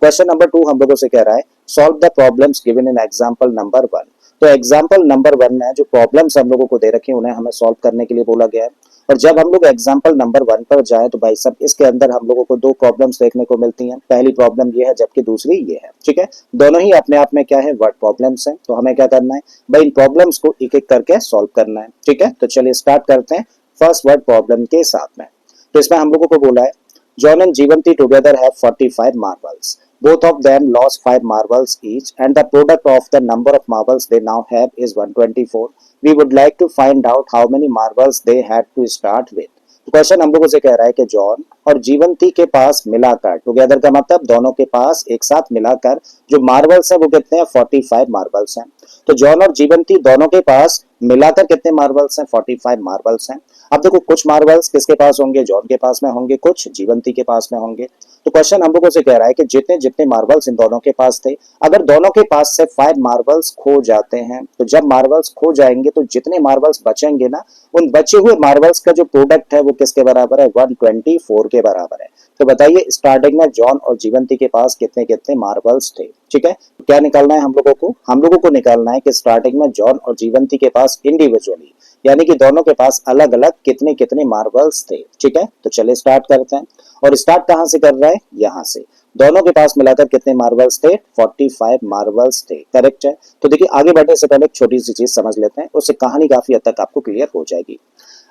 Question number 2 हम लोगों से कह रहा है solve the problems given in example number 1। तो एग्जांपल नंबर 1 में जो प्रॉब्लम्स हम लोगों को दे रखे हैं उन्हें हमें सॉल्व करने के लिए बोला गया है। और जब हम लोग एग्जांपल नंबर 1 पर जाए तो भाई साहब इसके अंदर हम लोगों को दो प्रॉब्लम्स देखने को मिलती हैं। पहली प्रॉब्लम ये है जबकि दूसरी ये है। ठीक है, दोनों ही अपने आप में क्या है, वर्ड प्रॉब्लम्स हैं। तो हमें क्या करना है भाई, इन प्रॉब्लम्स को एक एक करके सॉल्व करना है। ठीक है, तो चलिए स्टार्ट करते हैं फर्स्ट वर्ड प्रॉब्लम के साथ में। तो इसमें हम लोगों को बोला है John and Jeevanti together have 45 marbles. Both of them lost 5 marbles each, and the product of the number of marbles they now have is 124. We would like to find out how many marbles they had to start with. तो question हम लोगों से कह रहा है कि John और जीवंती के पास मिलाकर, टुगेदर का मतलब दोनों के पास एक साथ मिलाकर जो मार्बल्स है वो कितने हैं, 45 मार्बल्स हैं। तो जॉन और जीवंती दोनों के पास मिलाकर कितने मार्बल्स हैं, 45 मार्बल्स हैं। अब देखो कुछ मार्बल्स किसके पास होंगे, जॉन के पास में होंगे, कुछ जीवंती के पास में होंगे। तो क्वेश्चन हम लोगों से कह रहा है कि जितने जितने मार्बल्स इन दोनों के पास थे, अगर दोनों के पास से 5 मार्बल्स खो जाते हैं तो जब मार्बल्स खो जाएंगे तो जितने मार्बल्स बचेंगे ना, उन बचे हुए मार्बल्स का जो प्रोडक्ट है वो किसके बराबर है, 124 के बराबर है। तो बताइए स्टार्टिंग में जॉन और जीवंती के पास कितने कितने मार्बल्स थे। ठीक है, तो क्या निकालना है हम लोगों को निकालना है कि स्टार्टिंग में जॉन और जीवंती के पास इंडिविजुअली यानी कि दोनों के पास अलग अलग कितने कितने मार्बल्स थे। ठीक है, तो चलिए स्टार्ट करते हैं। और स्टार्ट कहां से कर रहा है, यहां से। दोनों के पास मिलाकर कितने मार्बल्स थे, 45 मार्बल्स थे। करेक्ट है। तो देखिए आगे बढ़ने से पहले एक छोटी सी चीज समझ लेते हैं, उससे कहानी काफी हद तक आपको क्लियर हो जाएगी।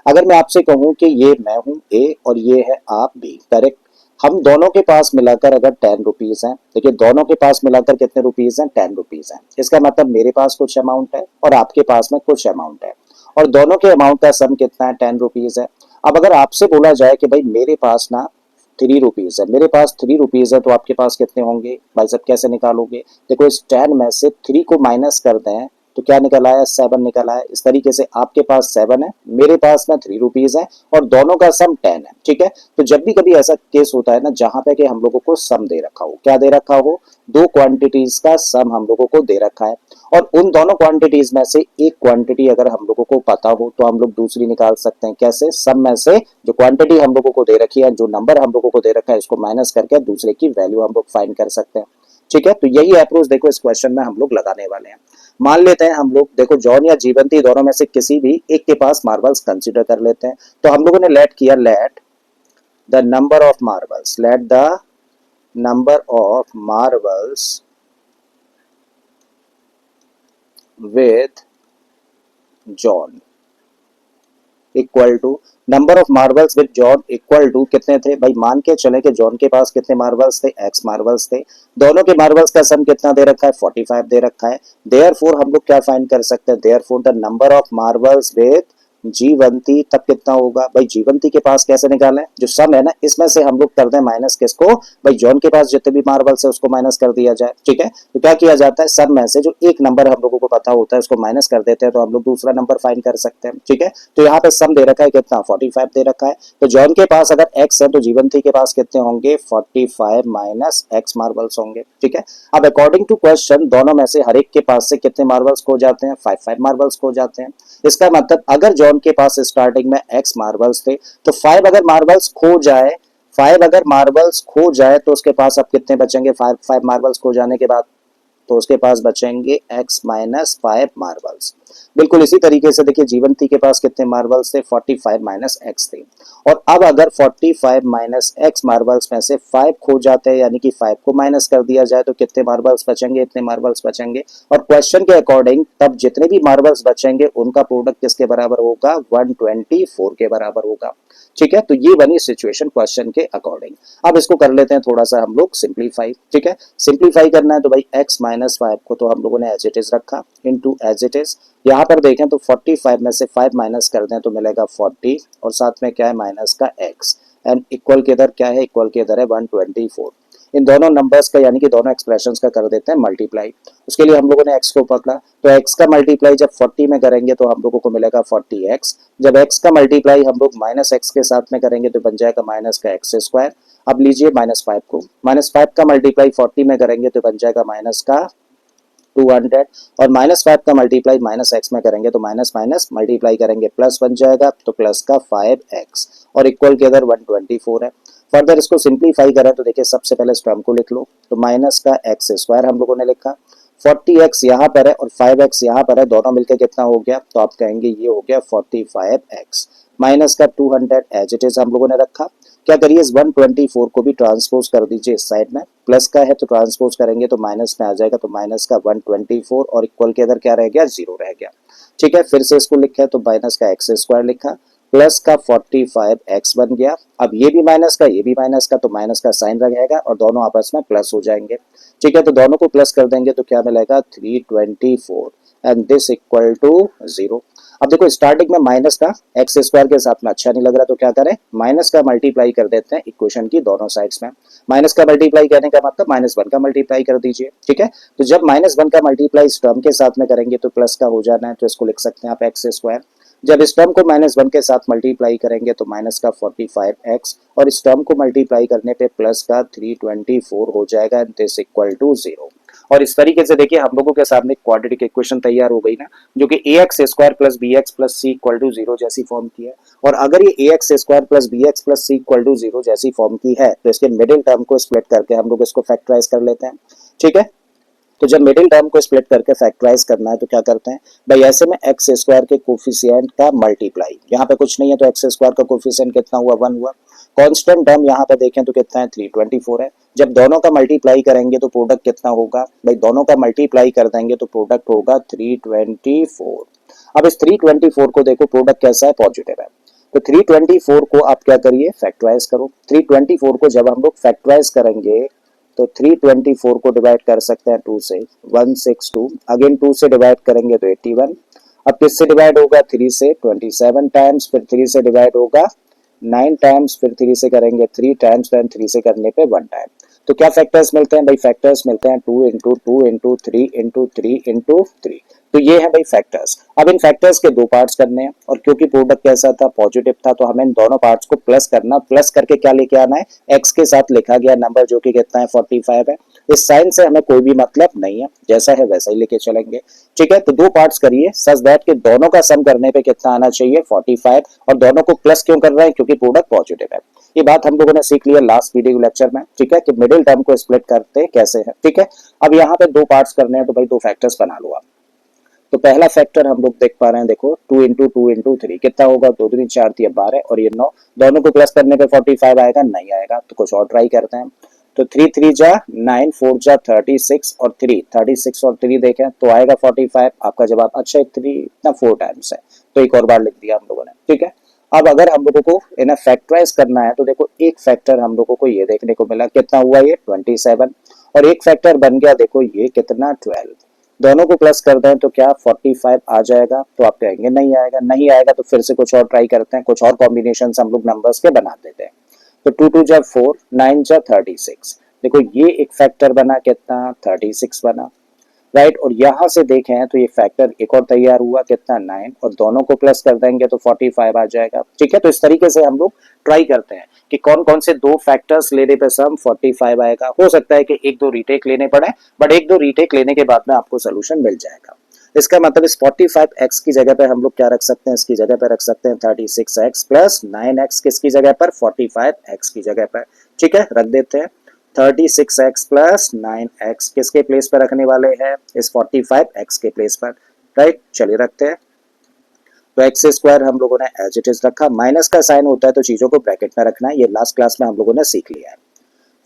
अगर मैं आपसे कहूं कि ये मैं हूं ए और ये है आप भी, करेक्ट। हम दोनों के पास मिलाकर अगर 10 रुपीज है, देखिए दोनों के पास मिलाकर कितने रुपीज हैं, 10 रुपीज है। इसका मतलब मेरे पास कुछ अमाउंट है और आपके पास में कुछ अमाउंट है, और दोनों के अमाउंट का सम कितना है, 10 रुपीज है। अब अगर आपसे बोला जाए कि भाई मेरे पास ना 3 रुपीज है, मेरे पास 3 रुपीज है, तो आपके पास कितने होंगे भाई साहब, कैसे निकालोगे। देखो इस 10 में से 3 को माइनस कर दें तो क्या निकल आया, 7 निकल आया। इस तरीके से आपके पास 7 है, मेरे पास में 3 रुपीज है और दोनों का सम 10 है। ठीक है, तो जब भी कभी ऐसा केस होता है ना जहां पे कि हम लोगों को सम दे रखा हो, क्या दे रखा हो, दो क्वांटिटीज का सम हम लोगों को दे रखा है, और उन दोनों क्वांटिटीज में से एक क्वांटिटी अगर हम लोगों को पता हो तो हम लोग दूसरी निकाल सकते हैं। कैसे, सम में से जो क्वांटिटी हम लोगों को दे रखी है, जो नंबर हम लोगों को दे रखा है, इसको माइनस करके दूसरे की वैल्यू हम लोग फाइंड कर सकते हैं। ठीक है, तो यही अप्रोच देखो इस क्वेश्चन में हम लोग लगाने वाले हैं। मान लेते हैं हम लोग, देखो जॉन या जीवंती दोनों में से किसी भी एक के पास मार्बल्स कंसीडर कर लेते हैं। तो हम लोगों ने लेट किया, let the number of marbles, let the number of marbles with John equal to number of marbles with John equal to कितने थे भाई, मान के चले कि जॉन के पास कितने मार्बल्स थे, एक्स मार्बल्स थे। दोनों के मार्बल्स का सम कितना दे रखा है, 45 दे रखा है। देयरफॉर हम लोग क्या फाइंड कर सकते हैं, therefore the number of marbles with Jivanti, तब कितना होगा भाई, जीवंती के पास कैसे निकालें, जो सम है ना इसमें से हम लोग कर दें माइनस किसको भाई, जॉन के पास जितने भी मार्बल्स है उसको माइनस कर दिया जाए। ठीक है, तो क्या किया जाता है, सम में से जो एक नंबर हम लोगों को पता होता है उसको माइनस कर देते हैं, तो हम लोग दूसरा नंबर फाइंड कर सकते हैं। ठीक है, तो यहाँ पे सम दे रखा है कितना, 45 दे रखा है। तो जॉन के पास अगर एक्स है तो जीवंती के पास कितने होंगे, 45 माइनस एक्स मार्बल्स होंगे। ठीक है, अब अकॉर्डिंग टू क्वेश्चन दोनों में से हर एक के पास से कितने मार्बल्स खो जाते हैं, 5 मार्बल्स खो जाते हैं। इसका मतलब अगर जॉन के पास स्टार्टिंग में एक्स मार्बल्स थे तो 5 अगर मार्बल्स खो जाए, 5 अगर मार्बल्स खो जाए तो उसके पास अब कितने बचेंगे, 5 मार्बल्स खो जाने के बाद तो उसके पास बचेंगे x माइनस 5 मार्बल्स। बिल्कुल इसी तरीके से देखिए जीवंती के पास कितने मार्बल्स थे, 45 माइनस एक्स थे। और अब अगर 45 माइनस एक्स मार्बल्स में से 5 खो जाते हैं यानी कि 5 को माइनस कर दिया जाए तो कितने मार्बल्स बचेंगे, इतने मार्बल्स बचेंगे। और क्वेश्चन के अकॉर्डिंग तब जितने भी मार्बल्स बचेंगे उनका प्रोडक्ट किसके बराबर होगा, 124 के बराबर होगा। ठीक है, तो ये बनी सिचुएशन क्वेश्चन के अकॉर्डिंग। अब इसको कर लेते हैं थोड़ा सा हम लोग सिंप्लीफाई। ठीक है, सिंप्लीफाई करना है तो भाई x माइनस 5 को तो हम लोगों ने एज इट इज रखा, इनटू एज इट इज। यहाँ पर देखें तो 45 में से 5 माइनस कर दें तो मिलेगा 40, और साथ में क्या है माइनस का x, एंड इक्वल के इधर क्या है, इक्वल के इधर है 124। इन दोनों नंबर्स का यानी कि दोनों एक्सप्रेशंस का कर देते हैं मल्टीप्लाई। उसके लिए हम लोगों ने x को पकड़ा, तो x का मल्टीप्लाई जब 40 में करेंगे तो हम लोगों को मिलेगा 40x। जब x का मल्टीप्लाई हम लोग माइनस x के साथ में करेंगे तो बन जाएगा माइनस का एक्स स्क्वायर। अब लीजिए माइनस 5 को, माइनस 5 का मल्टीप्लाई 40 में करेंगे तो बन जाएगा माइनस का 200 और -5 का मल्टीप्लाई माइनस एक्स में करेंगे तो माइनस माइनस मल्टीप्लाई करेंगे प्लस बन जाएगा, तो प्लस का 5x और इक्वल के इधर 124 है। फर्दर इसको सिंप्लीफाई करें तो देखिए सबसे पहले इस टर्म को लिख लो, तो माइनस का एक्स स्क्वायर हम लोगों ने लिखा, 40x यहाँ पर है और 5x यहाँ पर है, दोनों मिलकर कितना हो गया, तो आप कहेंगे ये हो गया 45x माइनस का 200 एज इट इज हम लोगों ने रखा। क्या करिए इस 124 को भी ट्रांसपोज कर दीजिए इस साइड में, प्लस का है तो ट्रांसपोज करेंगे तो माइनस में आ जाएगा, तो माइनस का 124 और इक्वल के इधर क्या रह गया, 0 रह गया। ठीक है, फिर से इसको लिखा है तो माइनस का एक्स स्क्वायर लिखा, प्लस का 45x बन गया। अब ये भी माइनस का ये भी माइनस का, तो माइनस का साइन रहेगा और दोनों आपस में प्लस हो जाएंगे। ठीक है, तो दोनों को प्लस कर देंगे तो क्या मिलेगा 324 एंड दिस इक्वल टू 0। अब देखो स्टार्टिंग में माइनस का एक्स स्क्वायर के साथ में अच्छा नहीं लग रहा, तो क्या करें, माइनस का मल्टीप्लाई कर देते हैं इक्वेशन की दोनों साइड्स में। माइनस का मल्टीप्लाई करने का मतलब -1 का मल्टीप्लाई कर दीजिए। ठीक है, तो जब -1 का मल्टीप्लाई इस टर्म के साथ में करेंगे तो प्लस का हो जाना है, तो इसको लिख सकते हैं आप एक्स स्क्वायर। जब इस टर्म को -1 के साथ मल्टीप्लाई करेंगे तो माइनस का 45x और इस टर्म को मल्टीप्लाई करने पे प्लस का 324 हो जाएगा, दिस इक्वल टू 0। और इस तरीके से देखिए हम लोगों के सामने क्वाड्रेटिक इक्वेशन तैयार हो गई ना, जो कि ax square plus B x plus C equal to 0 जैसी फॉर्म की है। और अगर ये ax square plus B x plus C equal to 0 जैसी फॉर्म की है तो इसके मिडिल टर्म को स्प्लिट करके हम लोग इसको फैक्टराइज कर लेते हैं। ठीक है, तो जब मिडिल टर्म को स्प्लिट करके फैक्टराइज करना है तो क्या करते हैं भाई, ऐसे में एक्स स्क्वायर के कोफिशिएंट का मल्टीप्लाई, यहाँ पे कुछ नहीं है तो एक्स स्क्वायर का कोफिशिएंट कितना हुआ, 1 हुआ। कांस्टेंट टर्म यहाँ पे देखें तो कितना है, 324 है। जब दोनों का मल्टीप्लाई करेंगे तो प्रोडक्ट कितना होगा भाई, दोनों का मल्टीप्लाई कर देंगे तो प्रोडक्ट होगा 324। अब इस 324 को देखो प्रोडक्ट कैसा है, पॉजिटिव है, तो 324 को आप क्या करिए, फैक्टराइज करो। 324 को जब हम लोग फैक्टराइज करेंगे तो 324 को डिवाइड कर सकते हैं 2 से, 162 अगेन 2 से डिवाइड करेंगे तो 81। अब किससे डिवाइड होगा, 3 से, 27 टाइम्स, फिर 3 से डिवाइड होगा 9 टाइम्स, फिर 3 से करेंगे 3 टाइम्स, देन 3 से करने पे 1 टाइम। तो क्या फैक्टर्स मिलते हैं भाई, फैक्टर्स मिलते हैं 2 इंटू 2 इंटू 3 इंटू 3 इंटू 3। तो ये है भाई फैक्टर्स। अब इन फैक्टर्स के दो पार्ट्स करने हैं और क्योंकि प्रोडक्ट कैसा था, पॉजिटिव था, तो हमें इन दोनों पार्ट्स को प्लस करना, प्लस करके क्या लेके आना है, एक्स के साथ लिखा गया नंबर जो कि कितना है, 45 है। इस साइन से हमें कोई भी मतलब नहीं है, जैसा है वैसा ही लेके चलेंगे। ठीक है, तो दो पार्ट्स करिए सच दैट कि दोनों का सम करने पे कितना आना चाहिए, 45, और दोनों को प्लस क्यों कर रहे हैं, क्योंकि प्रोडक्ट पॉजिटिव है। ये बात हम लोगों ने सीख लिया लास्ट वीडियो लेक्चर में। ठीक है, कि मिडिल टर्म को स्प्लिट करते कैसे है। ठीक है, अब यहाँ पे दो पार्ट्स करने हैं तो भाई दो फैक्टर्स बना लो आप। तो पहला फैक्टर हम लोग देख पा रहे हैं, देखो 2 इंटू 2 इंटू 3 कितना होगा, 2 दूनी 4 3 12 और ये 9, दोनों को प्लस करने पे 45 आएगा, नहीं आएगा तो कुछ और ट्राई करते हैं। तो 3 3 जा 9, 4 जा 36 और 3 36 और 3 देखें तो आएगा 45। आपका जवाब अच्छा है, 3 इतना 4 टाइम्स है, तो एक और बार लिख दिया हम लोगों ने। ठीक है, अब अगर हम लोगों को इन्हें फैक्टराइज करना है तो देखो एक फैक्टर हम लोगों को ये देखने को मिला, कितना हुआ ये 27, और एक फैक्टर बन गया देखो ये कितना 12। दोनों को प्लस कर दें तो क्या 45 आ जाएगा, तो आप कहेंगे नहीं आएगा, नहीं आएगा तो फिर से कुछ और ट्राई करते हैं, कुछ और कॉम्बिनेशन हम लोग नंबर्स के बना देते हैं। तो 2 2 जा 4, 9 जा 36, देखो ये एक फैक्टर बना, कितना 36 बना, राइट। और यहां से देखें तो ये फैक्टर एक और तैयार हुआ, कितना 9, और दोनों को प्लस कर देंगे तो 45 आ जाएगा। ठीक है, तो इस तरीके से हम लोग ट्राई करते हैं कि कौन कौन से दो फैक्टर्स लेने पे सम 45 आएगा। हो सकता है कि एक दो रीटेक लेने पड़े, बट एक दो रीटेक लेने के बाद में आपको सोल्यूशन मिल जाएगा। इसका मतलब इस 45x की जगह पे हम लोग क्या रख सकते हैं, इसकी जगह पे रख सकते हैं 36x प्लस 9x, किसकी जगह पर, 45x की जगह पर। ठीक है, रख देते हैं 36x प्लस 9x किसके प्लेस पर रखने वाले हैं, इस 45x के प्लेस पर, राइट। चलिए रखते हैं, तो एक्स स्क्वायर हम लोगों ने एज इट इज रखा, माइनस का साइन होता है तो चीजों को ब्रैकेट में रखना है, ये लास्ट क्लास में हम लोगों ने सीख लिया है।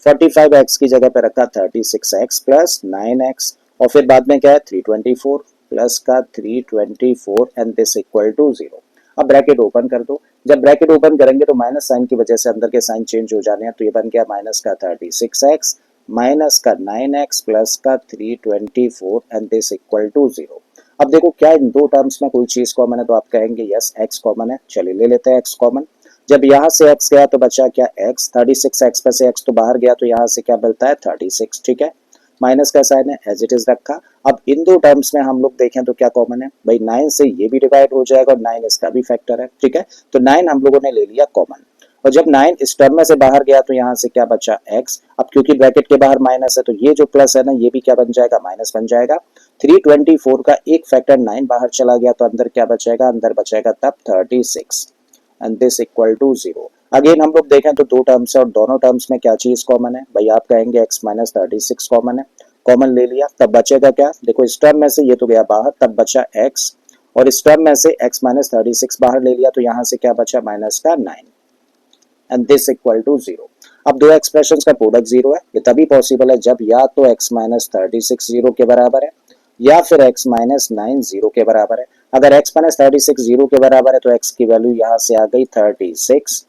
45x की जगह पे रखा 36x प्लस 9x, और फिर बाद में क्या है 324 प्लस का 324 एंड दिस इक्वल टू 0। अब ब्रैकेट ओपन कर दो, जब ब्रैकेट ओपन करेंगे तो माइनस साइन की वजह से अंदर के साइन चेंज हो जाने हैं, तो ये बन गया माइनस का 36x माइनस का 9x प्लस का 324 एंड दिस इक्वल टू 0। अब देखो क्या इन दो टर्म्स में कोई चीज कॉमन है, तो आप कहेंगे यस x कॉमन है। चलिए ले लेते हैं x कॉमन। जब यहाँ से x गया तो बचा क्या x, 36x पर से x तो बाहर गया तो यहाँ से क्या मिलता है 36। ठीक है, माइनस का साइन है एज इट इज रखा। अब इन दो टर्म्स में हम लोग देखें तो क्या कॉमन है भाई, 9 से ये भी डिवाइड हो जाएगा और 9 इसका भी फैक्टर है। ठीक है, तो 9 हम लोगों ने ले लिया कॉमन, और जब 9 इस टर्म में से बाहर गया तो यहाँ से क्या बचा x। अब क्योंकि ब्रैकेट के बाहर माइनस है तो ये जो प्लस है ना ये भी क्या बन जाएगा, माइनस बन जाएगा। 324 का एक फैक्टर 9 बाहर चला गया तो अंदर क्या बचेगा, अंदर बचेगा तब 36 and this equal to 0। Again हम लोग देखें तो दो टर्म्स है और दोनों टर्म्स में क्या चीज कॉमन है भाई, आप कहेंगे x माइनस 36 कॉमन है, कॉमन ले लिया तब बचेगा क्या, देखो इस टर्म में से ये तो गया बाहर तब बचा x, और इस टर्म में से x माइनस 36 बाहर ले लिया तो यहाँ से क्या बचा माइनस का 9 एंड दिस इक्वल टू 0। अब दो एक्सप्रेशन का प्रोडक्ट 0 है, ये तभी पॉसिबल है जब या तो x माइनस 36 0 के बराबर है या फिर x माइनस 9 0 के बराबर है। अगर x माइनस 36 0 के बराबर है तो x की वैल्यू यहाँ से आ गई 36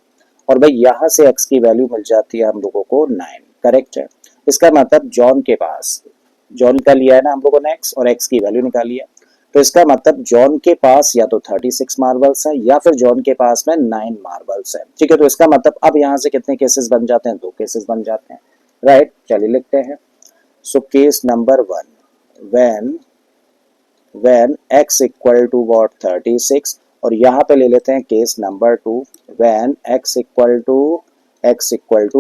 और भाई यहाँ से x की वैल्यू मिल जाती है हम लोगों को 9, करेक्ट है। इसका मतलब जॉन के पास, जॉन का लिया है ना हम लोगों ने x और x की वैल्यू निकाली है, तो इसका मतलब जॉन के पास या तो 36 मार्बल्स है या फिर जॉन के पास में 9 मार्बल्स है, ठीक है। तो इसका मतलब अब यहाँ से कितने केसेस बन जाते हैं, दो केसेस बन जाते हैं, राइट। चलिए लिखते हैं। So case number 1 when x equal to what 36, और यहाँ पे ले लेते हैं case number 2 when x equal to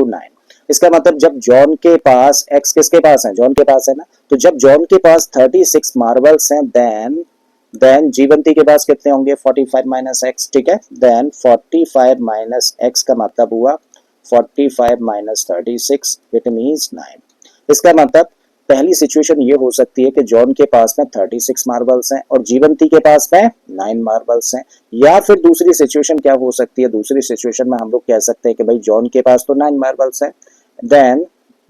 9। इसका मतलब जब जॉन के पास x किसके पास है, जॉन के पास है ना, तो जब जॉन के पास 36 मार्बल्स हैं देन जीवंती के पास कितने होंगे 45 माइनस एक्स, ठीक है। देन 45 माइनस एक्स का मतलब हुआ 45 माइनस 36 इट मींस 9। इसका मतलब पहली सिचुएशन ये हो सकती है कि जॉन के पास में 36 मार्बल्स हैं और जीवंती के पास में 9 मार्बल्स हैं, या फिर दूसरी सिचुएशन क्या हो सकती है, दूसरी सिचुएशन में हम लोग कह सकते हैं कि भाई जॉन के पास तो 9 मार्बल्स हैं, देन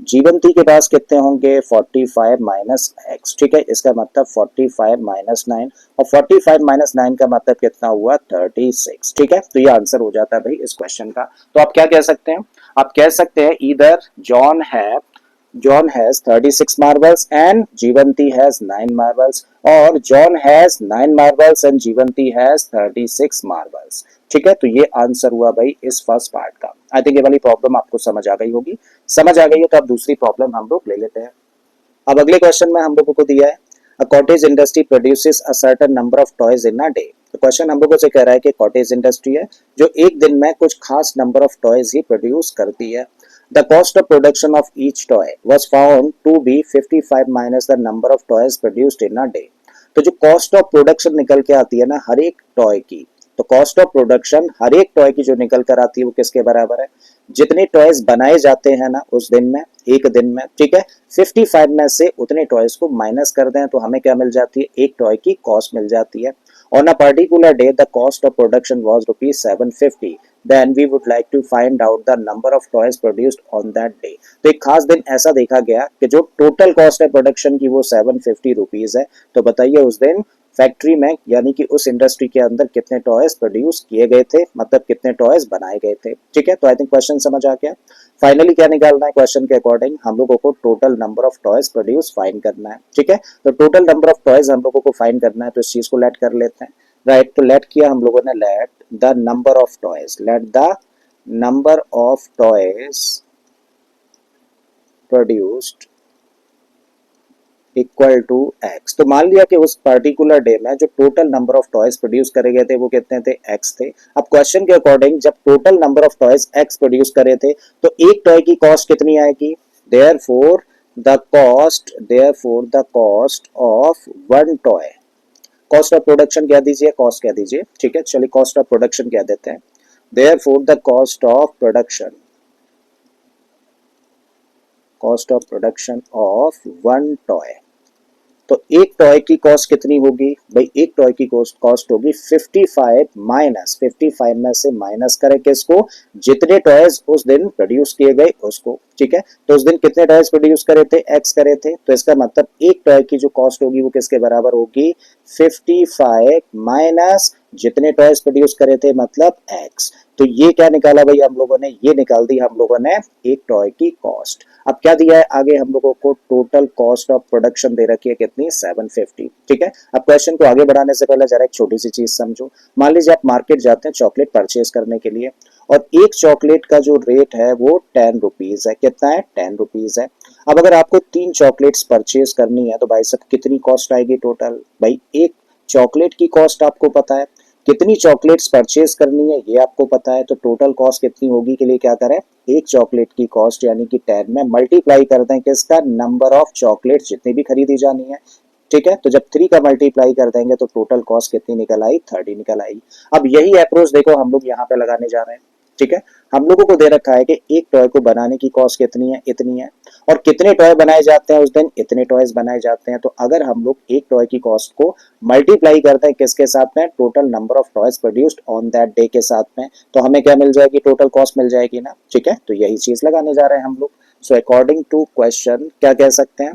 जीवंती के पास कितने होंगे 45 माइनस एक्स, ठीक है। इसका मतलब 45 माइनस 9 और 45 माइनस 9 का मतलब कितना हुआ 36, ठीक है। तो ये आंसर हो जाता है भाई इस क्वेश्चन का। तो आप क्या कह सकते हैं, आप कह सकते हैं either John has 36 marbles and Jivanti has 9 marbles, और John has 9 marbles and Jivanti has 36 marbles, ठीक है। तो ये आंसर हुआ भाई इस फर्स्ट पार्ट का। आई थिंक ये वाली प्रॉब्लम आपको समझ आ गई होगी, समझ आ गई है तो अब दूसरी प्रॉब्लम हम लोग ले लेते हैं। अब अगले क्वेश्चन में हम लोगों को दिया है a cottage industry produces a certain number of toys in a day. तो क्वेश्चन हम लोगों से कह रहा है कि कॉटेज इंडस्ट्री है जो एक दिन में कुछ खास number of toys he produce करती है। The cost of production of each toy was found to be 55 minus the number of toys produced in a day। तो जो कॉस्ट ऑफ प्रोडक्शन निकल के आती है ना हर एक टॉय की, तो कॉस्ट ऑफ प्रोडक्शन हर एक टॉय की जो निकल कर आती है वो किसके बराबर है, जितने टॉयज बनाए जाते हैं ना उस दिन में, एक दिन में, ठीक है। 55 में से उतने टॉयज को माइनस कर दें तो हमें क्या मिल जाती है, एक टॉय की कॉस्ट मिल जाती है। On a particular day the cost of production was ₹750, then we would like to find out the number of toys produced on that day। तो एक खास दिन ऐसा देखा गया कि जो टोटल कॉस्ट है प्रोडक्शन की वो 750 रुपीज है। तो बताइए उस दिन फैक्ट्री में यानी कि उस इंडस्ट्री के अंदर कितने टॉयज प्रोड्यूस किए गए थे, मतलब कितने टॉयज बनाए गए थे, ठीक है। तो आई थिंक क्वेश्चन समझ आ गया। फाइनली क्या निकालना है, क्वेश्चन के अकॉर्डिंग हम लोगों को total number of toys produce find करना है, ठीक है। तो टोटल नंबर ऑफ टॉयज हम लोगों को फाइंड करना है, तो इस चीज को लेट कर लेते हैं, राइट। तो लेट किया हम लोगों ने, let the number of toys, let the number of toys produced equal to X. तो मान लिया कि उस पर्टिकुलर डे में जो total number of toys produce करे गए थे वो कितने थे, एक्स थे। अब क्वेश्चन के अकॉर्डिंग जब total number of toys x produce करे थे तो एक टॉय की कॉस्ट कितनी आएगी, therefore the cost of one toy, cost of production कह दीजिए, कॉस्ट कह दीजिए, ठीक है। चलिए कॉस्ट ऑफ प्रोडक्शन कह देते हैं, therefore the cost of production of one toy. तो एक टॉय की कॉस्ट कितनी होगी भाई, एक टॉय की कॉस्ट होगी 55 माइनस 55 में से माइनस करें किसको, जितने टॉयज उस दिन प्रोड्यूस किए गए उसको, ठीक है। तो उस दिन कितने टॉयज प्रोड्यूस करे थे, एक्स करे थे, तो इसका मतलब एक टॉय की जो कॉस्ट होगी वो किसके बराबर होगी 55 माइनस जितने टॉयज प्रोड्यूस करे थे मतलब एक्स। तो ये क्या निकाला भाई हम लोगों ने, ये निकाल दी हम लोगों ने एक टॉय की कॉस्ट। अब क्या दिया है आगे हम लोगों को, टोटल कॉस्ट ऑफ प्रोडक्शन दे रखी है कितनी 750, ठीक है। अब क्वेश्चन को आगे बढ़ाने से पहले जरा एक छोटी सी चीज समझो। मान लीजिए आप मार्केट जाते हैं चॉकलेट परचेज करने के लिए और एक चॉकलेट का जो रेट है वो 10 रुपीज है, कितना है 10 रुपीज है। अब अगर आपको 3 चॉकलेट्स परचेज करनी है तो भाई साहब कितनी कॉस्ट आएगी टोटल, भाई एक चॉकलेट की कॉस्ट आपको पता है, कितनी चॉकलेट्स परचेज करनी है ये आपको पता है, तो टोटल कॉस्ट कितनी होगी के लिए क्या करें, एक चॉकलेट की कॉस्ट यानी कि 10 में मल्टीप्लाई कर दें किसका, नंबर ऑफ चॉकलेट्स जितनी भी खरीदी जानी है, ठीक है। तो जब 3 का मल्टीप्लाई कर देंगे तो टोटल कॉस्ट कितनी निकल आई, 30 निकल आई। अब यही अप्रोच देखो हम लोग यहाँ पे लगाने जा रहे हैं, ठीक है। हम लोगों को दे रखा है कि एक टॉय को बनाने की कॉस्ट कितनी है, इतनी है, और कितने टॉय बनाए जाते हैं उस दिन, इतने टॉयज बनाए जाते हैं। तो अगर हम लोग एक टॉय की कॉस्ट को मल्टीप्लाई करते हैं किसके साथ में, total number of toys produced on that day के साथ में, तो हमें क्या मिल जाएगी, टोटल कॉस्ट मिल जाएगी ना, ठीक है। तो यही चीज लगाने जा रहे हैं हम लोग। सो अकॉर्डिंग टू क्वेश्चन क्या कह सकते हैं,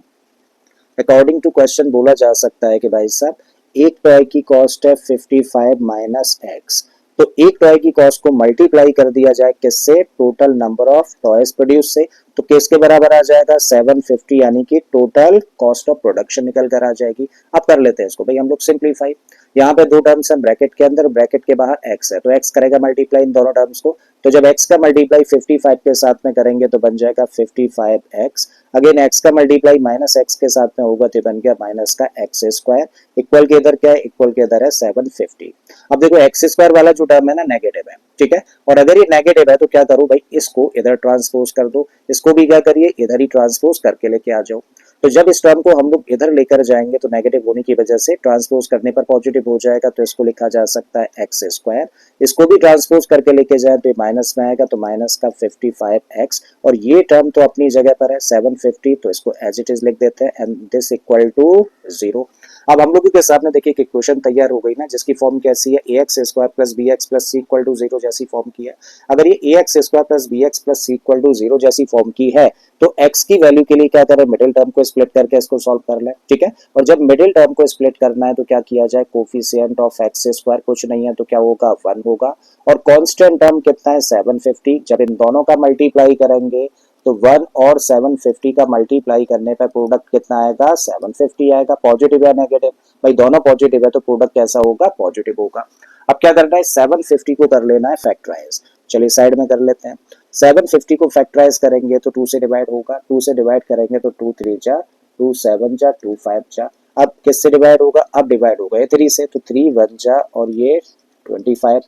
अकॉर्डिंग टू क्वेश्चन बोला जा सकता है कि भाई साहब एक टॉय की कॉस्ट है 55 माइनस एक्स, तो एक टॉय की कॉस्ट को मल्टीप्लाई कर दिया जाए किससे, total number of toys produce से, तो किसके बराबर आ जाएगा 750, यानी कि टोटल कॉस्ट ऑफ प्रोडक्शन निकल कर आ जाएगी। अब कर लेते हैं इसको भाई हम लोग सिंप्लीफाई। यहाँ पे दो टर्म्स है ब्रैकेट के अंदर, ब्रैकेट के बाहर एक्स है, तो एक्स करेगा मल्टीप्लाई इन दोनों टर्म्स को। तो जब x का मल्टीप्लाई 55 के साथ में करेंगे तो बन जाएगा 55x, अगेन x का मल्टीप्लाई माइनस x के साथ में होगा तो बन गया माइनस का एक्स स्क्वायर, इक्वल के इधर क्या है, इक्वल के इधर है 750। अब देखो एक्स स्क्वायर वाला जो टर्म है ना नेगेटिव है, ठीक है, और अगर ये नेगेटिव है तो क्या करूं भाई, इसको इधर ट्रांसपोज कर दो, इसको भी क्या करिए इधर ही ट्रांसपोज करके लेके आ जाओ। तो जब इस टर्म को हम लोग इधर लेकर जाएंगे तो नेगेटिव होने की वजह से ट्रांसपोज करने पर पॉजिटिव हो जाएगा, तो इसको लिखा जा सकता है एक्स स्क्वायर, इसको भी ट्रांसपोज करके लेके जाए तो माइनस में आएगा तो माइनस का 55x, और ये टर्म तो अपनी जगह पर है 750, तो इसको एज इट इज लिख देते हैं एंड दिस इक्वल टू 0। अब हम लोगों के सामने देखिए एक इक्वेशन तैयार हो गई ना, जिसकी फॉर्म कैसी है, a x square plus B x plus C equal to 0 जैसी फॉर्म की है। अगर ये a x square plus B x plus C equal to 0 जैसी फॉर्म की है तो x की वैल्यू के लिए क्या करें, मिडिल टर्म को स्प्लिट करके इसको सॉल्व कर लें, ठीक है। और जब मिडिल टर्म को स्प्लिट करना है तो क्या किया जाए, कोफिशिएंट ऑफ एक्स स्क्वायर कुछ नहीं है तो क्या होगा 1 होगा, और कांस्टेंट टर्म कितना है 750, जब इन दोनों का मल्टीप्लाई करेंगे तो 1 और 750 का मल्टीप्लाई करने पर प्रोडक्ट कितना आएगा 750 आएगा। पॉजिटिव या नेगेटिव, भाई दोनों पॉजिटिव है तो प्रोडक्ट कैसा होगा, पॉजिटिव होगा। अब क्या करना है, 750 को कर लेना है फैक्टराइज, चलिए साइड में कर लेते हैं। 750 को फैक्टराइज करेंगे तो 2 से डिवाइड होगा, 2 से डिवाइड करेंगे तो 2 3 जा 2 7 जा 2 5 जा, अब किससे डिवाइड होगा, अब डिवाइड होगा ये 3 से, तो 3 1 जा और ये 25,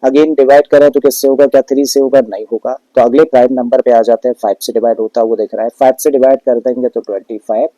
अगेन डिवाइड करें तो किससे होगा, क्या 3 से होगा, नहीं होगा। तो अगले प्राइम नंबर पे आ जाते हैं, 5 से डिवाइड होता है वो दिख रहा है, 5 से डिवाइड कर देंगे तो 25,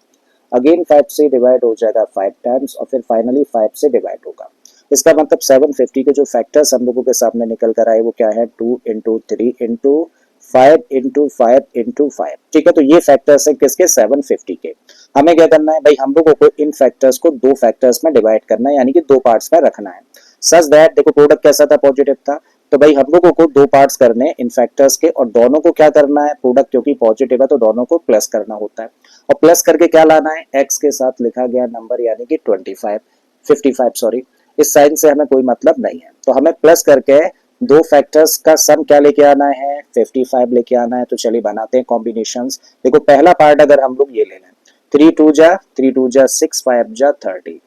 अगेन 5 से डिवाइड हो जाएगा 5 टाइम्स और फिर फाइनली 5 से डिवाइड होगा। इसका मतलब 750 के जो फैक्टर्स हम लोगों के सामने निकल कर आए वो क्या है, 2 इंटू 3 इंटू 5 इंटू 5 इंटू 5, ठीक है। तो ये फैक्टर्स है किसके, 750 के। हमें क्या करना है भाई, हम लोगों को इन फैक्टर्स को दो फैक्टर्स में डिवाइड करना है, यानी कि दो पार्ट्स में रखना है, सच दैट देखो प्रोडक्ट कैसा था, पॉजिटिव था, तो भाई हम लोगों को दो पार्ट्स करने इन फैक्टर्स के, और दोनों को क्या करना है, प्रोडक्ट क्योंकि पॉजिटिव है तो दोनों को प्लस करना होता है, और प्लस करके क्या लाना है, एक्स के साथ लिखा गया नंबर यानी कि 55 सॉरी, इस साइन से हमें कोई मतलब नहीं है, तो हमें प्लस करके दो फैक्टर्स का सम क्या लेके आना है, 55 लेके आना है। तो चलिए बनाते हैं कॉम्बिनेशंस। देखो पहला पार्ट अगर हम लोग ये ले लें, 3 2 जा 6 5 जा 30,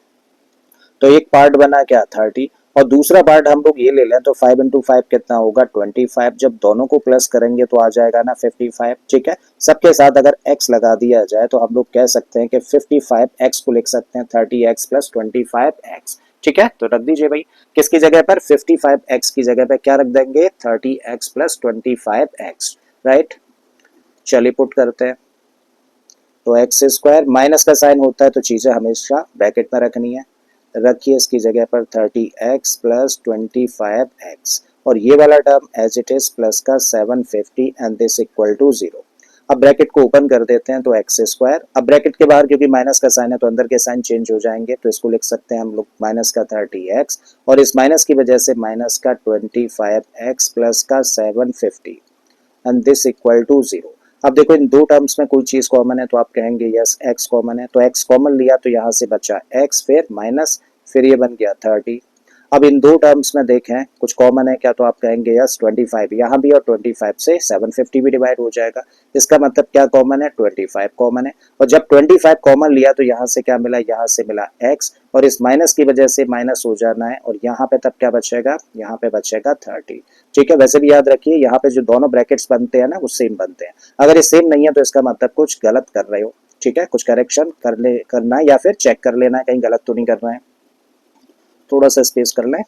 तो एक पार्ट बना क्या 30, और दूसरा पार्ट हम लोग ये ले लें तो 5 इंटू 5 कितना होगा 25, जब दोनों को प्लस करेंगे तो आ जाएगा ना 55, ठीक है। सबके साथ अगर x लगा दिया जाए तो हम लोग कह सकते हैं कि 55x को लिख सकते हैं 30x प्लस 25x, ठीक है। तो रख दीजिए भाई किसकी जगह पर, 55x की जगह पर क्या रख देंगे, 30x प्लस 25x, राइट। चलिए पुट करते हैं, तो एक्स स्क्वायर माइनस का साइन होता है तो चीजें हमेशा ब्रैकेट में रखनी है, रखिए इसकी जगह पर 30x प्लस 25x, और ये वाला term as it is plus का 750 एंड दिस इक्वल टू 0। अब ब्रैकेट को ओपन कर देते हैं तो एक्स स्क्वायर, अब ब्रैकेट के बाहर क्योंकि माइनस का साइन है तो अंदर के साइन चेंज हो जाएंगे, तो इसको लिख सकते हैं हम लोग माइनस का 30x, और इस माइनस की वजह से माइनस का 25x प्लस का 750 एंड दिस इक्वल टू 0। अब देखो इन दो टर्म्स में कोई चीज कॉमन है तो आप कहेंगे यस x कॉमन है, तो x कॉमन लिया तो यहाँ से बचा x, फिर माइनस, फिर ये बन गया 30। अब इन दो टर्म्स में देखें कुछ कॉमन है क्या, तो आप कहेंगे यस 25 यहाँ भी, और 25 से 750 भी डिवाइड हो जाएगा, इसका मतलब क्या कॉमन है, 25 कॉमन है, और जब 25 कॉमन लिया तो यहाँ से क्या मिला, यहाँ से मिला x, और इस माइनस की वजह से माइनस हो जाना है, और यहाँ पे तब क्या बचेगा, यहाँ पे बचेगा 30, ठीक है। वैसे भी याद रखिए यहाँ पे जो दोनों ब्रैकेट्स बनते हैं ना वो सेम बनते हैं, अगर ये सेम नहीं है तो इसका मतलब कुछ गलत कर रहे हो, ठीक है, कुछ करेक्शन करना है या फिर चेक कर लेना है कहीं गलत तो नहीं कर रहे हैं, थोड़ा सा स्पेस कर लें।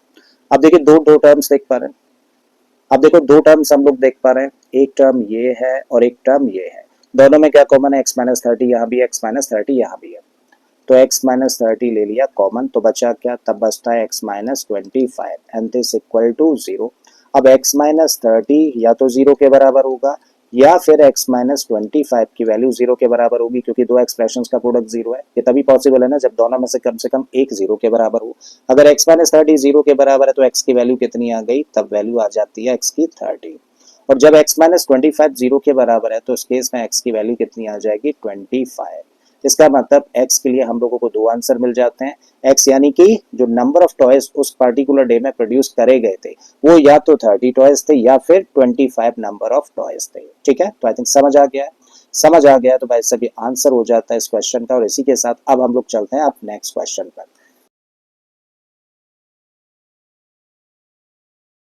अब देखिए दो टर्म्स देख पा रहे हैं, अब देखो दो टर्म्स हम लोग देख पा रहे हैं, एक टर्म ये है और एक टर्म ये है, दोनों में क्या कॉमन है, x माइनस 30 यहाँ भी है, x माइनस 30 यहाँ भी है, तो x माइनस 30 ले लिया कॉमन, तो बचा क्या, तब बचता है x minus 25 and this equal to 0। अब x माइनस 30 या तो 0 के बराबर होगा या फिर x माइनस 25 की वैल्यू 0 के बराबर होगी, क्योंकि दो एक्सप्रेशंस का प्रोडक्ट 0 है। ये तभी पॉसिबल है ना जब दोनों में से कम एक 0 के बराबर हो। अगर x माइनस 30 0 के बराबर है तो x की वैल्यू कितनी आ गई, तब वैल्यू आ जाती है x की 30। और जब x माइनस 25 0 के बराबर है तो इस केस में x की वैल्यू कितनी आ जाएगी, 25। इसका मतलब x के लिए हम लोगों को दो आंसर मिल जाते हैं। x यानी कि जो नंबर ऑफ टॉयज उस पर्टिकुलर डे में प्रोड्यूस करे गए थे वो या तो 30 टॉयज थे या फिर 25 नंबर ऑफ टॉयज थे। ठीक है, तो आई थिंक समझ आ गया है। समझ आ गया तो भाई सभी आंसर हो जाता है इस क्वेश्चन का। और इसी के साथ अब हम लोग चलते हैं अब नेक्स्ट क्वेश्चन पर।